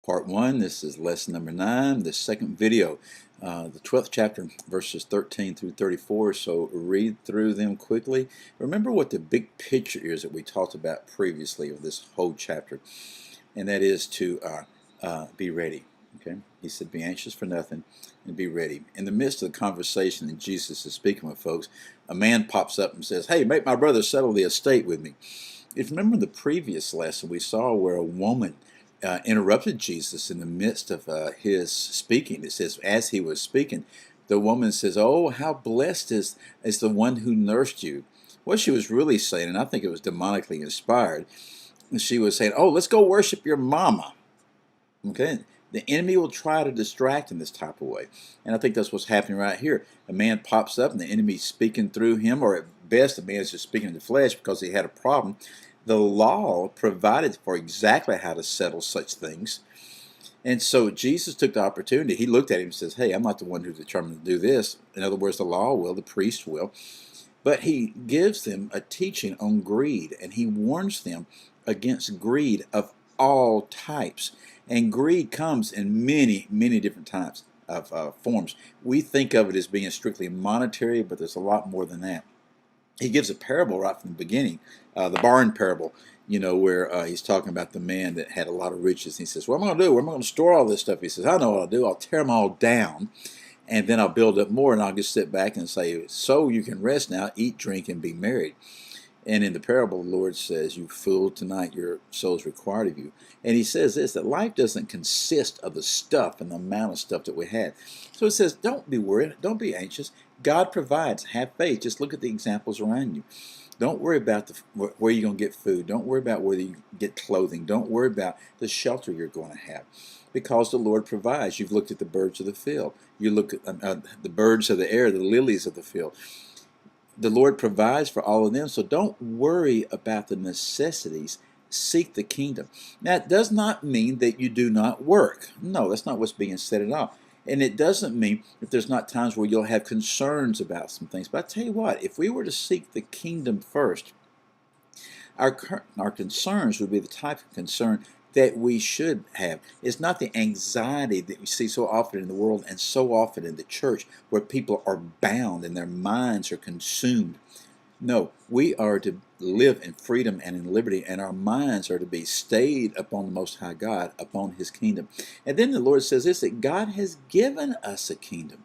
Part 1, this is lesson number 9, the second video, the 12th chapter, verses 13 through 34, so read through them quickly. Remember what the big picture is that we talked about previously of this whole chapter, and that is to be ready. Okay, he said, be anxious for nothing and be ready. In the midst of the conversation that Jesus is speaking with folks, a man pops up and says, hey, make my brother settle the estate with me. If you remember the previous lesson, we saw where a woman interrupted Jesus in the midst of his speaking. It says, as he was speaking, the woman says, oh, how blessed is the one who nursed you. What she was really saying, and I think it was demonically inspired, she was saying, oh, let's go worship your mama. Okay, the enemy will try to distract in this type of way. And I think that's what's happening right here. A man pops up and the enemy's speaking through him, or at best, the man is just speaking in the flesh because he had a problem. The law provided for exactly how to settle such things. And so Jesus took the opportunity. He looked at him and says, hey, I'm not the one who's determined to do this. In other words, the law will, the priest will. But he gives them a teaching on greed, and he warns them against greed of all types. And greed comes in many, many different types of forms. We think of it as being strictly monetary, but there's a lot more than that. He gives a parable right from the beginning, the barn parable, you know, where he's talking about the man that had a lot of riches. And he says, what am I going to do? Where am I going to store all this stuff? He says, I know what I'll do. I'll tear them all down, and then I'll build up more, and I'll just sit back and say, so you can rest now, eat, drink, and be merry. And in the parable, the Lord says, you fool, tonight your soul is required of you. And he says this, that life doesn't consist of the stuff and the amount of stuff that we have. So it says, don't be worried, don't be anxious. God provides, have faith. Just look at the examples around you. Don't worry about where you're going to get food. Don't worry about whether you get clothing. Don't worry about the shelter you're going to have, because the Lord provides. You've looked at the birds of the field. You look at the birds of the air, the lilies of the field. The Lord provides for all of them, so don't worry about the necessities. Seek the kingdom. That does not mean that you do not work. No, that's not what's being said at all. And it doesn't mean that there's not times where you'll have concerns about some things. But I tell you what, if we were to seek the kingdom first, our concerns would be the type of concern that we should have. It's not the anxiety that we see so often in the world and so often in the church, where people are bound and their minds are consumed. No, we are to live in freedom and in liberty, and our minds are to be stayed upon the Most High God, upon His kingdom. And then the Lord says this, that God has given us a kingdom.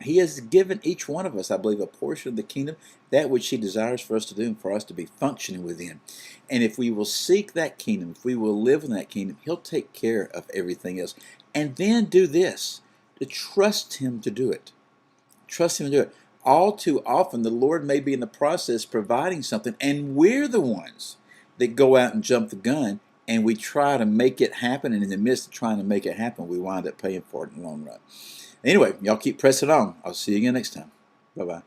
He has given each one of us, I believe, a portion of the kingdom, that which He desires for us to do and for us to be functioning within. And if we will seek that kingdom, if we will live in that kingdom, He'll take care of everything else. And then do this, to trust Him to do it. Trust Him to do it. All too often, the Lord may be in the process providing something, and we're the ones that go out and jump the gun, and we try to make it happen, and in the midst of trying to make it happen, we wind up paying for it in the long run. Anyway, y'all keep pressing on. I'll see you again next time. Bye-bye.